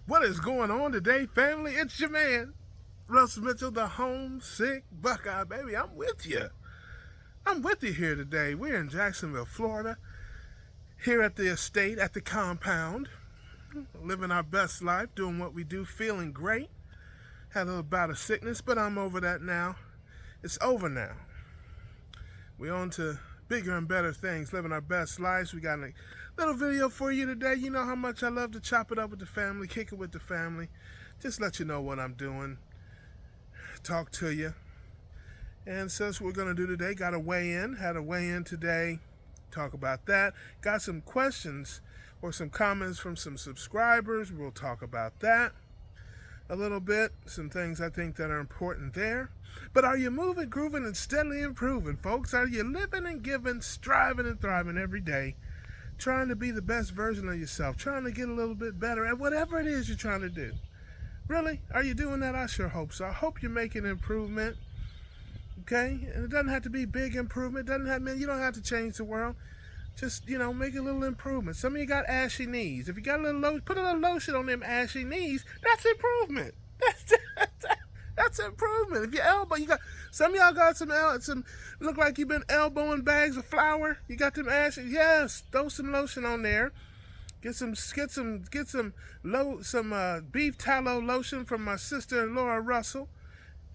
What is going on today, family? It's your man, Russell Mitchell, the homesick Buckeye, baby. I'm with you. I'm with you here today. We're in Jacksonville, Florida, here at the estate, at the compound, living our best life, doing what we do, feeling great. Had a little bout of sickness, but I'm over that now. It's over now. We're on to bigger and better things, living our best lives. We got a little video for you today. You know how much I love to chop it up with the family, kick it with the family. Just let you know what I'm doing, talk to you. And so that's what we're going to do today. Got a weigh-in, had a weigh-in today, talk about that. Got some questions or some comments from some subscribers. We'll talk about that a little bit. Some things I think that are important there. But are you moving, grooving, and steadily improving, folks? Are you living and giving, striving and thriving every day, trying to be the best version of yourself, trying to get a little bit better at whatever it is you're trying to do? Really? Are you doing that? I sure hope so. I hope you're making improvement. Okay? And it doesn't have to be big improvement. It doesn't have, man, you don't have to change the world. Just, make a little improvement. Some of you got ashy knees. If you got a little lotion, put a little lotion on them ashy knees. That's improvement. That's improvement. If your elbow, some of y'all got some look like you've been elbowing bags of flour. You got them ashy. Yes, throw some lotion on there. Get some beef tallow lotion from my sister Laura Russell.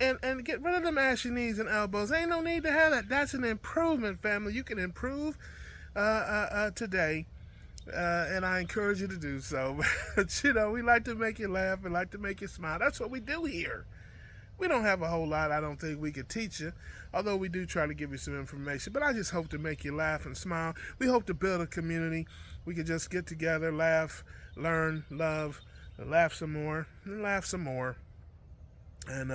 And get rid of them ashy knees and elbows. Ain't no need to have that. That's an improvement, family. You can improve today, and I encourage you to do so. But, we like to make you laugh and like to make you smile. That's what we do here. We don't have a whole lot I don't think we could teach you, although we do try to give you some information. But I just hope to make you laugh and smile. We hope to build a community. We could just get together, laugh, learn, love, laugh some more, and laugh some more. And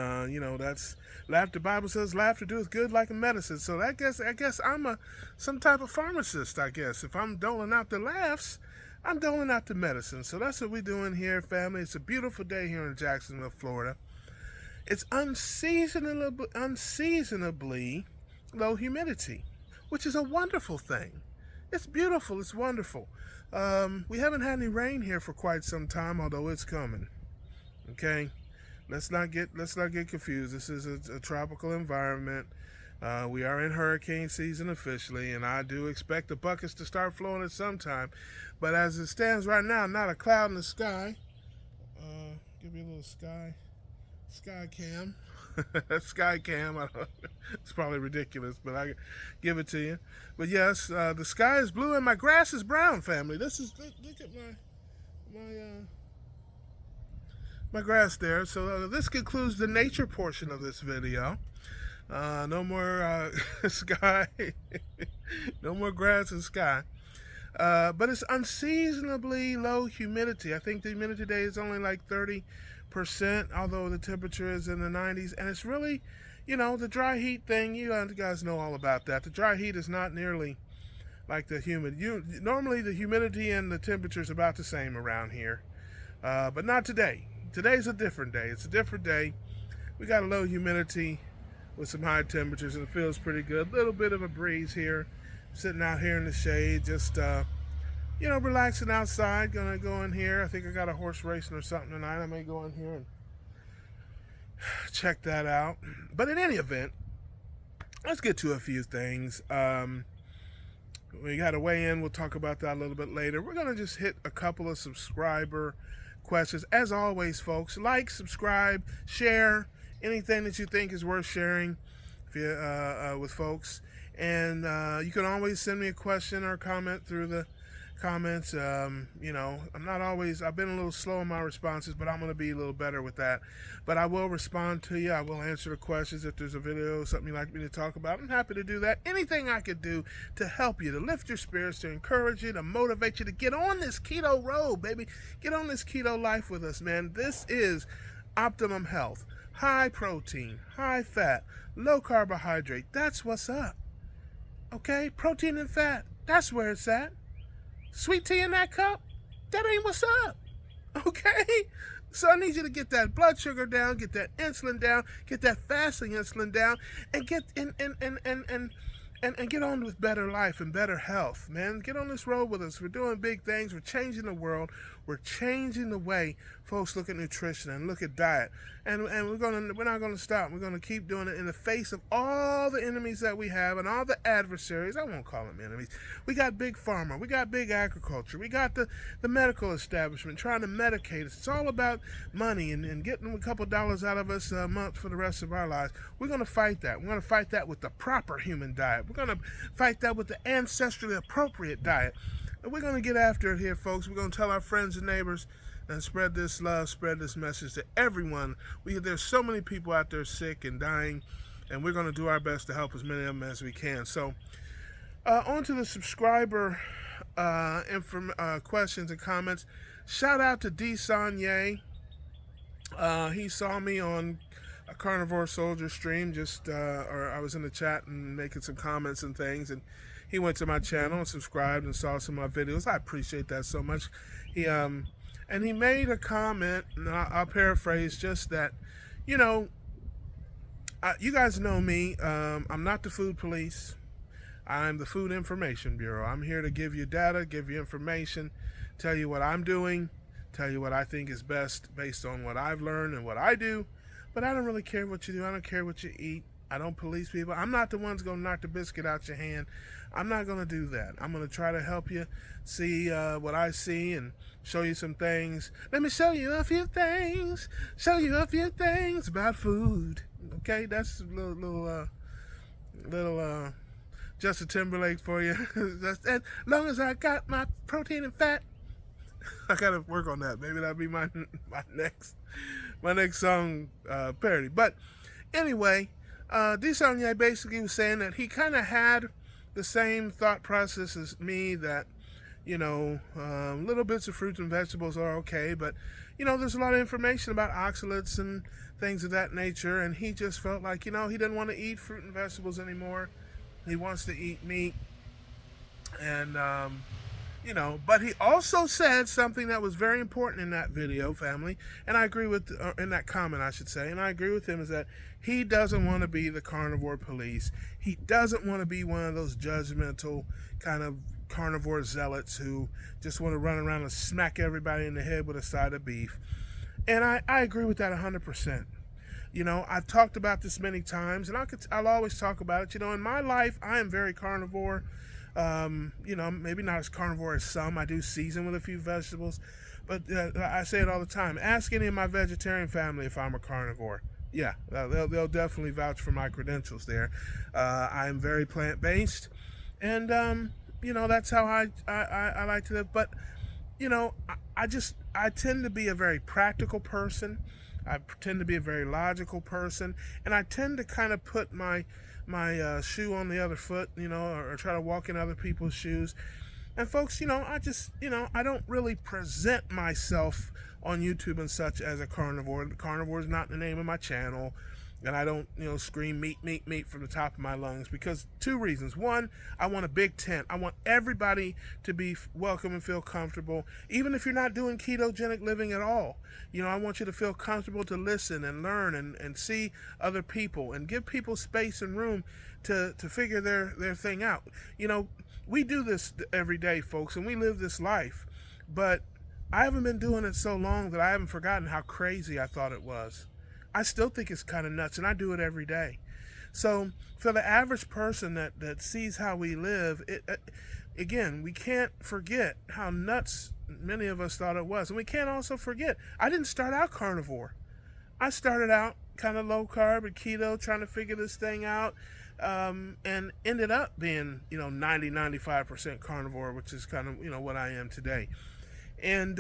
that's laughter. The Bible says laughter doeth good like a medicine. So I guess I'm some type of pharmacist. I guess if I'm doling out the laughs, I'm doling out the medicine. So that's what we're doing here, family. It's a beautiful day here in Jacksonville, Florida. It's unseasonably low humidity, which is a wonderful thing. It's beautiful. It's wonderful. We haven't had any rain here for quite some time, although it's coming. Okay. Let's not get confused. This is a tropical environment. We are in hurricane season officially, and I do expect the buckets to start flowing at some time. But as it stands right now, not a cloud in the sky. Give me a little sky cam. Sky cam. It's probably ridiculous, but I give it to you. But yes, the sky is blue and my grass is brown, family. Look at my grass there. So this concludes the nature portion of this video. No more sky, no more grass and sky. But it's unseasonably low humidity. I think the humidity today is only like 30%, although the temperature is in the 90s. And it's really, the dry heat thing, you guys know all about that. The dry heat is not nearly like the humid. Normally the humidity and the temperature is about the same around here, but not today. Today's a different day. It's a different day. We got a low humidity with some high temperatures, and it feels pretty good. A little bit of a breeze here. I'm sitting out here in the shade, just relaxing outside. Gonna go in here. I think I got a horse racing or something tonight. I may go in here and check that out. But in any event, let's get to a few things. We got to weigh in. We'll talk about that a little bit later. We're gonna just hit a couple of subscriber questions. As always, folks, like, subscribe, share anything that you think is worth sharing with folks. And you can always send me a question or a comment through the comments. I've been a little slow in my responses, but I'm going to be a little better with that. But I will respond to you. I will answer the questions. If there's a video, something you'd like me to talk about, I'm happy to do that. Anything I could do to help you, to lift your spirits, to encourage you, to motivate you to get on this keto road, baby. Get on this keto life with us, man. This is optimum health. High protein, high fat, low carbohydrate. That's what's up. Okay? Protein and fat. That's where it's at. Sweet tea in that cup? That ain't what's up. Okay? So I need you to get that blood sugar down, get that insulin down, get that fasting insulin down, and and get on with better life and better health, man. Get on this road with us. We're doing big things. We're changing the world. We're changing the way folks look at nutrition and look at diet. And we're not gonna stop. We're gonna keep doing it in the face of all the enemies that we have and all the adversaries. I won't call them enemies. We got big pharma. We got big agriculture. We got the medical establishment trying to medicate us. It's all about money and getting a couple dollars out of us a month for the rest of our lives. We're gonna fight that. We're gonna fight that with the proper human diet. We're going to fight that with the ancestrally appropriate diet. And we're going to get after it here, folks. We're going to tell our friends and neighbors and spread this love, spread this message to everyone. There's so many people out there sick and dying, and we're going to do our best to help as many of them as we can. So, on to the subscriber questions and comments. Shout out to D. Sonye. He saw me on a Carnivore Soldier stream, or I was in the chat and making some comments and things, and he went to my channel and subscribed and saw some of my videos. I appreciate that so much. He made a comment, and I'll paraphrase just that, you guys know me. I'm not the food police. I'm the Food Information Bureau. I'm here to give you data, give you information, tell you what I'm doing, tell you what I think is best based on what I've learned and what I do. But I don't really care what you do. I don't care what you eat. I don't police people. I'm not the one that's going to knock the biscuit out your hand. I'm not going to do that. I'm going to try to help you see what I see and show you some things. Let me show you a few things. Show you a few things about food. Okay, that's a little Justin Timberlake for you. As long as I got my protein and fat. I got to work on that. Maybe that'll be my next song parody. But anyway, D. Sonye basically was saying that he kind of had the same thought process as me, that little bits of fruits and vegetables are okay, but there's a lot of information about oxalates and things of that nature, and he just felt like he didn't want to eat fruit and vegetables anymore. He wants to eat meat, and but he also said something that was very important in that video, family, and I agree with, in that comment, I should say, and I agree with him, is that he doesn't want to be the carnivore police. He doesn't want to be one of those judgmental kind of carnivore zealots who just want to run around and smack everybody in the head with a side of beef. And I agree with that 100%. I've talked about this many times, and I'll always talk about it. In my life, I am very carnivore. Maybe not as carnivore as some. I do season with a few vegetables, but I say it all the time. Ask any of my vegetarian family if I'm a carnivore. Yeah, they'll definitely vouch for my credentials there. I'm very plant-based, and that's how I like to live. But I tend to be a very practical person. I tend to be a very logical person, and I tend to kind of put my shoe on the other foot, or try to walk in other people's shoes. And folks, I don't really present myself on YouTube and such as a carnivore. Carnivore is not the name of my channel, and I don't, scream meat, meat, meat from the top of my lungs, because two reasons. One, I want a big tent. I want everybody to be welcome and feel comfortable, even if you're not doing ketogenic living at all. I want you to feel comfortable to listen and learn and see other people and give people space and room to figure their thing out. We do this every day, folks, and we live this life, but I haven't been doing it so long that I haven't forgotten how crazy I thought it was. I still think it's kind of nuts, and I do it every day. So for the average person that sees how we live, again, we can't forget how nuts many of us thought it was. And we can't also forget, I didn't start out carnivore. I started out kind of low carb and keto, trying to figure this thing out, and ended up being, 95% carnivore, which is kind of, what I am today. And,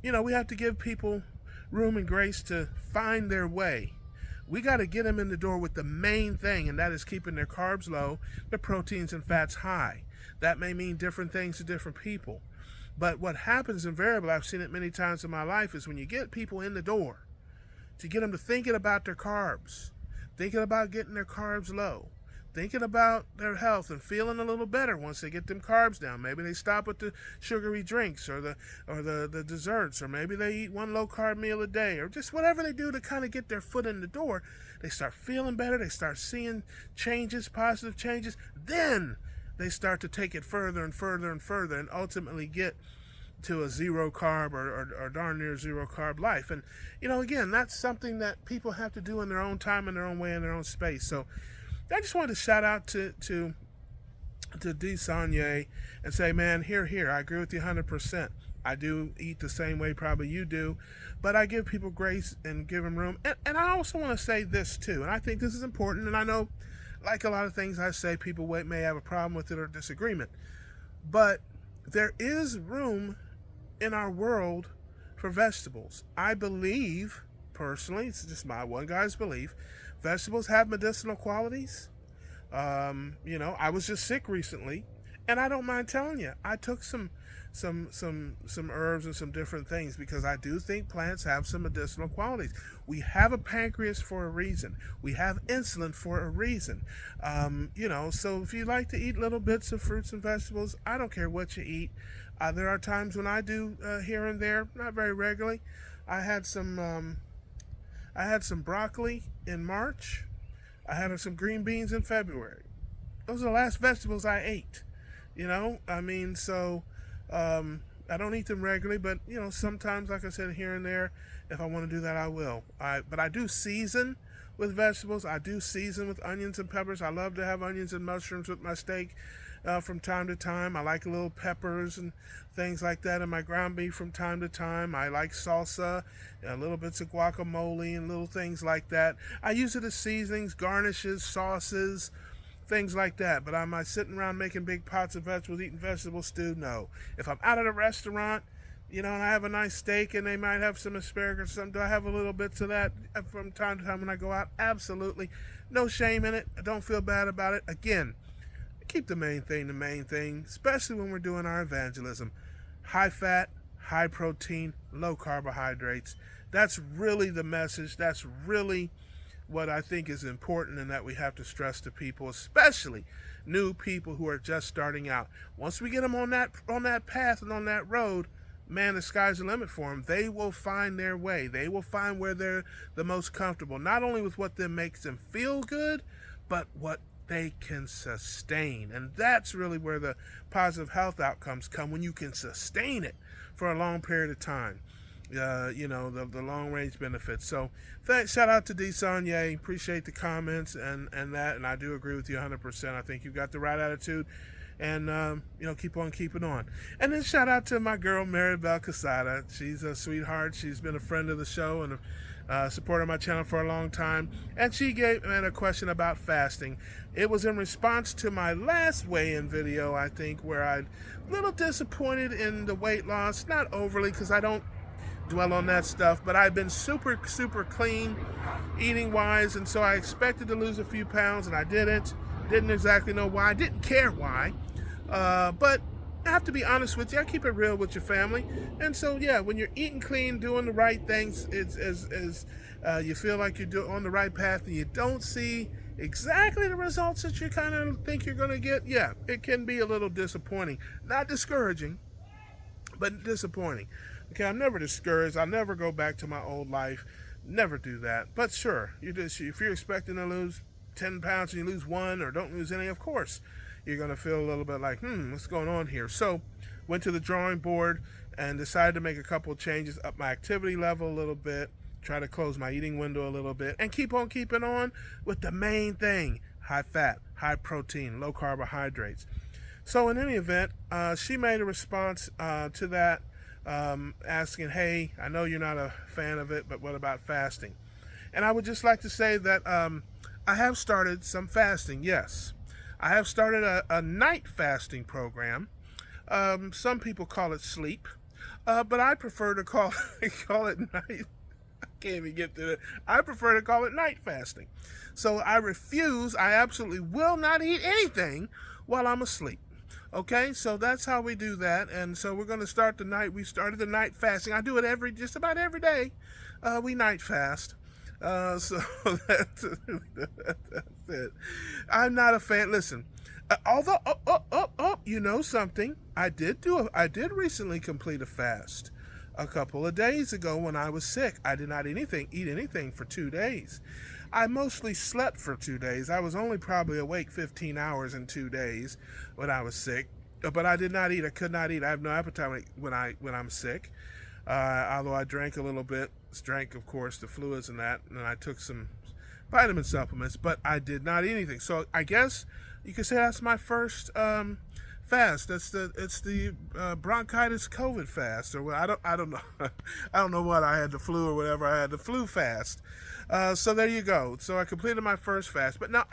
we have to give people room and grace to find their way. We got to get them in the door with the main thing, and that is keeping their carbs low, their proteins and fats high. That may mean different things to different people. But what happens invariably, I've seen it many times in my life, is when you get people in the door, to get them to thinking about their carbs, thinking about getting their carbs low, thinking about their health and feeling a little better once they get them carbs down. Maybe they stop with the sugary drinks or the desserts, or maybe they eat one low carb meal a day, or just whatever they do to kind of get their foot in the door. They start feeling better. They start seeing changes, positive changes. Then they start to take it further and further and further, and ultimately get to a zero carb or darn near zero carb life. And again, that's something that people have to do in their own time, in their own way, in their own space. So I just wanted to shout out to D. Sonye and say, man, here, I agree with you 100%. I do eat the same way probably you do, but I give people grace and give them room. And I also want to say this too, and I think this is important, and I know, like a lot of things I say, people may have a problem with it or disagreement, but there is room in our world for vegetables. I believe, personally, it's just my one guy's belief, vegetables have medicinal qualities. I was just sick recently, and I don't mind telling you, I took some herbs and some different things because I do think plants have some medicinal qualities. We have a pancreas for a reason. We have insulin for a reason. So if you like to eat little bits of fruits and vegetables, I don't care what you eat. There are times when I do here and there, not very regularly. I had some broccoli in March. I had some green beans in February. Those are the last vegetables I ate. I don't eat them regularly, but sometimes, like I said, here and there, if I want to do that, I will. But I do season with vegetables. I do season with onions and peppers. I love to have onions and mushrooms with my steak from time to time. I like little peppers and things like that in my ground beef from time to time. I like salsa, little bits of guacamole and little things like that. I use it as seasonings, garnishes, sauces, things like that. But am I sitting around making big pots of vegetables, eating vegetable stew? No. If I'm out at a restaurant, and I have a nice steak and they might have some asparagus or something, do I have a little bits of that from time to time when I go out? Absolutely. No shame in it. I don't feel bad about it. Again, keep the main thing, especially when we're doing our evangelism. High fat, high protein, low carbohydrates. That's really the message. That's really what I think is important and that we have to stress to people, especially new people who are just starting out. Once we get them on that path and on that road, man, the sky's the limit for them. They will find their way. They will find where they're the most comfortable, not only with what makes them feel good, but what they can sustain. And that's really where the positive health outcomes come, when you can sustain it for a long period of time. The long range benefits. So shout out to D. Sonye. Appreciate the comments and that, and I do agree with you 100%. I think you've got the right attitude, and keep on keeping on. And then shout out to my girl Maribel Casada. She's a sweetheart. She's been a friend of the show and a supporter of my channel for a long time, and she gave me a question about fasting. It was in response to my last weigh-in video, I think, where I'm a little disappointed in the weight loss. Not overly, because I don't dwell on that stuff, but I've been super clean eating wise, and so I expected to lose a few pounds, and I didn't exactly know why. I didn't care why, but I have to be honest with you. I keep it real with your family, and so yeah, when you're eating clean, doing the right things, it's as you feel like you're on the right path, and you don't see exactly the results that you kind of think you're going to get, yeah, it can be a little disappointing. Not discouraging, but disappointing. Okay, I'm never discouraged. I'll never go back to my old life. Never do that. But sure, if you're expecting to lose 10 pounds and you lose 1 or don't lose any, of course, you're going to feel a little bit like, what's going on here? So, went to the drawing board and decided to make a couple of changes, up my activity level a little bit, try to close my eating window a little bit, and keep on keeping on with the main thing: high fat, high protein, low carbohydrates. So in any event, she made a response to that, asking, hey, I know you're not a fan of it, but what about fasting? And I would just like to say that I have started some fasting, yes. I have started a night fasting program. Some people call it sleep, but I prefer to call it night. I can't even get to it. I prefer to call it night fasting. So I absolutely will not eat anything while I'm asleep. Okay, so that's how we do that. And so we're going to start we started the night fasting. I do it just about every day. We night fast. So that's it. I'm not a fan. Listen, although you know something, I did recently complete a fast a couple of days ago when I was sick. I did not eat anything for 2 days. I mostly slept for 2 days. I was only probably awake 15 hours in 2 days when I was sick. But I did not eat. I could not eat. I have no appetite when I'm sick. Although I drank a little bit, drank of course the fluids and that, and I took some vitamin supplements. But I did not eat anything. So I guess you could say that's my first fast. It's the bronchitis COVID fast, or I don't know. I don't know what I had, the flu or whatever. I had the flu fast. So there you go. So I completed my first fast. But now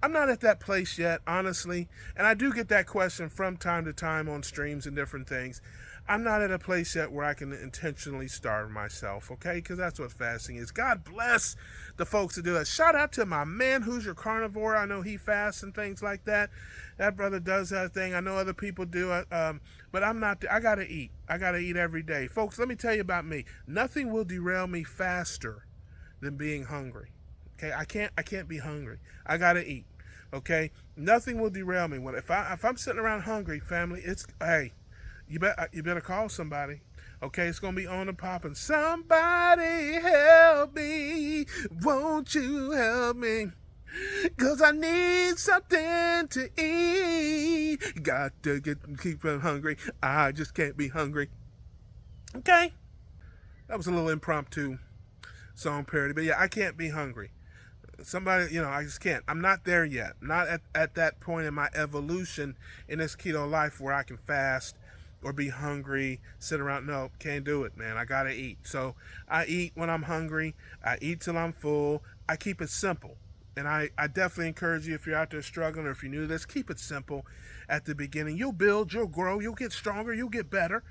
I'm not at that place yet, honestly. And I do get that question from time to time on streams and different things. I'm not at a place yet where I can intentionally starve myself, okay? Because that's what fasting is. God bless the folks that do that. Shout out to my man who's your carnivore. I know he fasts and things like that. That brother does that thing. I know other people do it. But I'm not. I got to eat. I got to eat every day. Folks, let me tell you about me. Nothing will derail me faster than being hungry. Okay? I can't be hungry. I got to eat. Okay? Nothing will derail me. If I'm sitting around hungry, family, it's, hey, you better call somebody. Okay, it's gonna be on and popping. Somebody help me. Won't you help me? 'Cause I need something to eat. Got to keep them hungry. I just can't be hungry. Okay? That was a little impromptu song parody. But yeah, I can't be hungry. Somebody, I just can't. I'm not there yet. Not at that point in my evolution in this keto life where I can fast or be hungry, sit around. No, can't do it, man. I gotta eat. So I eat when I'm hungry. I eat till I'm full. I keep it simple. And I definitely encourage you, if you're out there struggling or if you're new to this, keep it simple at the beginning. You'll build, you'll grow, you'll get stronger, you'll get better.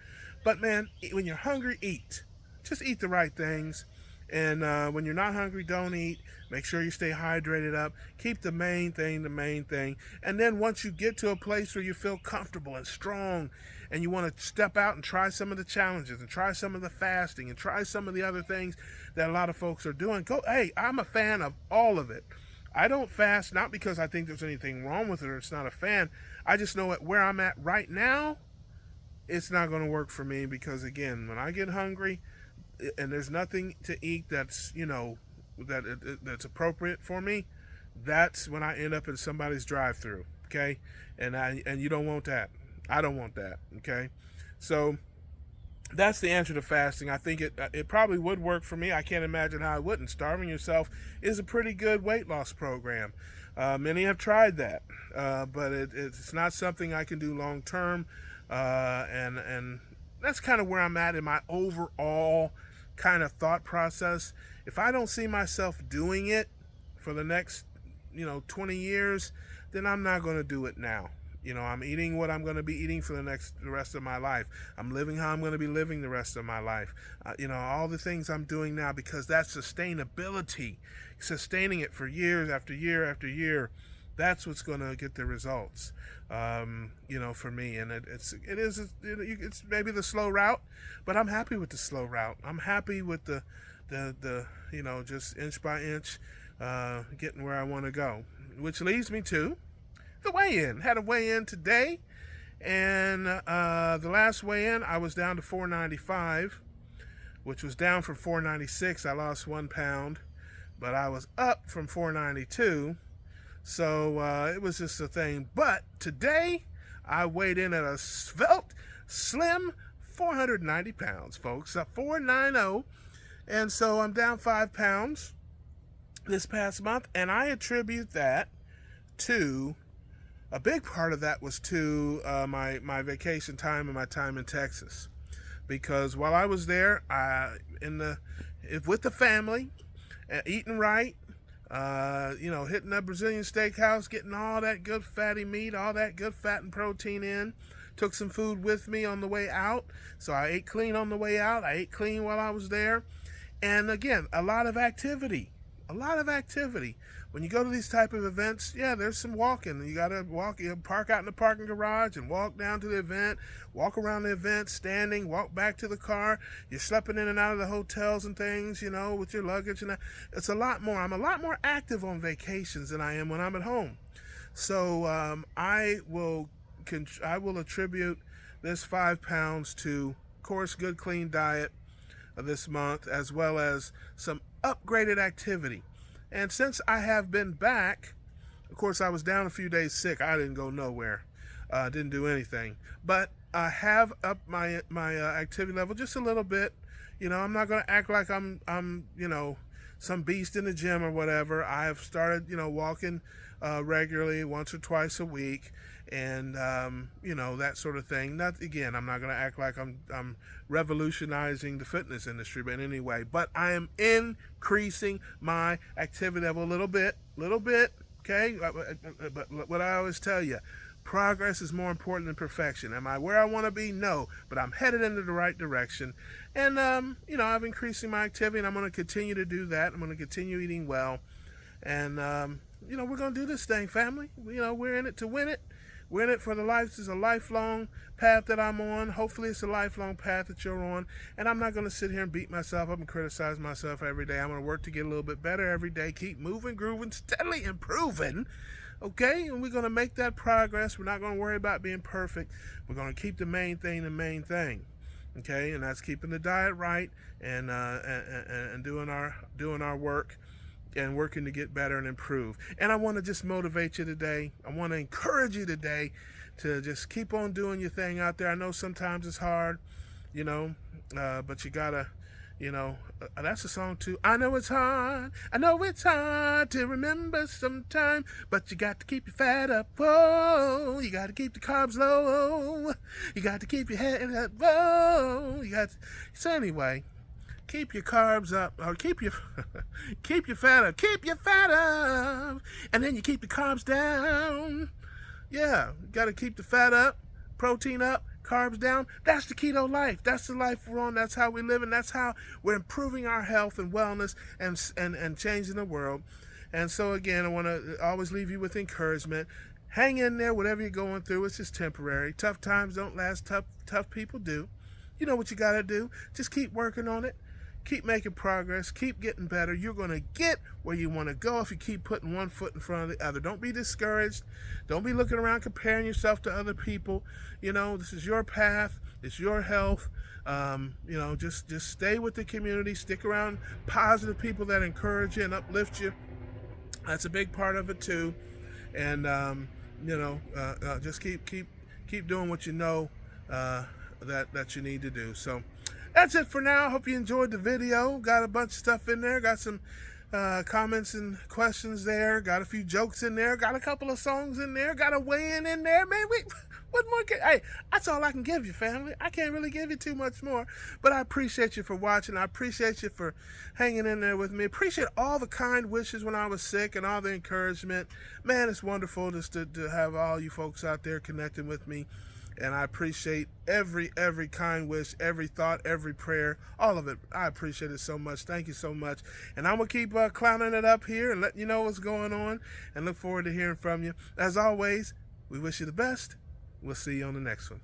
But man, when you're hungry, eat. Just eat the right things. And when you're not hungry, don't eat. Make sure you stay hydrated up. Keep the main thing. And then once you get to a place where you feel comfortable and strong and you want to step out and try some of the challenges and try some of the fasting and try some of the other things that a lot of folks are doing, go. Hey, I'm a fan of all of it. I don't fast, not because I think there's anything wrong with it or it's not a fan. I just know where I'm at right now, it's not going to work for me because, again, when I get hungry and there's nothing to eat that's, that's appropriate for me, that's when I end up in somebody's drive-through, okay? And you don't want that. I don't want that, okay? So that's the answer to fasting. I think it probably would work for me. I can't imagine how it wouldn't. Starving yourself is a pretty good weight loss program. Many have tried that, but it's not something I can do long term. And that's kind of where I'm at in my overall kind of thought process. If I don't see myself doing it for the next 20 years, then I'm not going to do it now. I'm eating what I'm going to be eating for the rest of my life. I'm living how I'm going to be living the rest of my life. All the things I'm doing now, because that's sustainability, sustaining it for years after year after year. That's what's going to get the results, for me. And it's maybe the slow route, but I'm happy with the slow route. I'm happy with the just inch by inch, getting where I want to go, which leads me to the weigh-in. Had a weigh-in today, and the last weigh-in I was down to 495, which was down from 496. I lost 1 pound, but I was up from 492. So it was just a thing. But today I weighed in at a svelte, slim 490 pounds, folks. 490. And so I'm down 5 pounds this past month, and I attribute that to, a big part of that was to my vacation time and my time in Texas. Because while I was there, with the family, eating right, hitting that Brazilian steakhouse, getting all that good fatty meat, all that good fat and protein in. Took some food with me on the way out. So I ate clean on the way out. I ate clean while I was there. And again, a lot of activity. A lot of activity. When you go to these type of events, yeah, there's some walking. You gotta walk, you park out in the parking garage and walk down to the event, walk around the event, standing, walk back to the car. You're schlepping in and out of the hotels and things, with your luggage and that. It's a lot more. I'm a lot more active on vacations than I am when I'm at home. So I will attribute this 5 pounds to, of course, good clean diet this month, as well as some upgraded activity. And since I have been back, of course, I was down a few days sick. I didn't go nowhere, didn't do anything, but I have upped my activity level just a little bit. I'm not going to act like I'm some beast in the gym or whatever. I have started walking regularly, once or twice a week, and that sort of thing. Not again, I'm not going to act like I'm revolutionizing the fitness industry, but anyway, but I am increasing my activity level a little bit. Okay, but what I always tell you, progress is more important than perfection. Am I where I want to be? No, but I'm headed into the right direction. And, I've increasing my activity, and I'm going to continue to do that. I'm going to continue eating well. And, we're going to do this thing, family. We're in it to win it. We're in it for the life. This is a lifelong path that I'm on. Hopefully it's a lifelong path that you're on. And I'm not going to sit here and beat myself up and criticize myself every day. I'm going to work to get a little bit better every day. Keep moving, grooving, steadily improving. Okay, and we're going to make that progress. We're not going to worry about being perfect. We're going to keep the main thing. Okay, and that's keeping the diet right and doing our work and working to get better and improve. And I want to just motivate you today. I want to encourage you today to just keep on doing your thing out there. I know sometimes it's hard, but you gotta. That's a song too. I know it's hard to remember sometime, but you got to keep your fat up. Whoa, you got to keep the carbs low. You got to keep your head up. Whoa, so anyway, keep your carbs up, or keep your fat up. Keep your fat up, and then you keep the carbs down. Yeah, you got to keep the fat up, protein up, carbs down. That's the keto life. That's the life we're on. That's how we live, and that's how we're improving our health and wellness and changing the world. And so again, I want to always leave you with encouragement. Hang in there, whatever you're going through. It's just temporary. Tough times don't last. Tough people do. You know what you got to do. Just keep working on it. Keep making progress. Keep getting better. You're going to get where you want to go if you keep putting one foot in front of the other. Don't be discouraged. Don't be looking around comparing yourself to other people. This is your path. It's your health. Just stay with the community. Stick around positive people that encourage you and uplift you. That's a big part of it too. And just keep doing what you know that you need to do. So that's it for now. Hope you enjoyed the video. Got a bunch of stuff in there. Got some comments and questions there. Got a few jokes in there. Got a couple of songs in there. Got a weigh-in there. Man, what more hey, that's all I can give you, family. I can't really give you too much more. But I appreciate you for watching. I appreciate you for hanging in there with me. Appreciate all the kind wishes when I was sick and all the encouragement. Man, it's wonderful just to have all you folks out there connecting with me. And I appreciate every kind wish, every thought, every prayer, all of it. I appreciate it so much. Thank you so much. And I'm going to keep clowning it up here and letting you know what's going on, and look forward to hearing from you. As always, we wish you the best. We'll see you on the next one.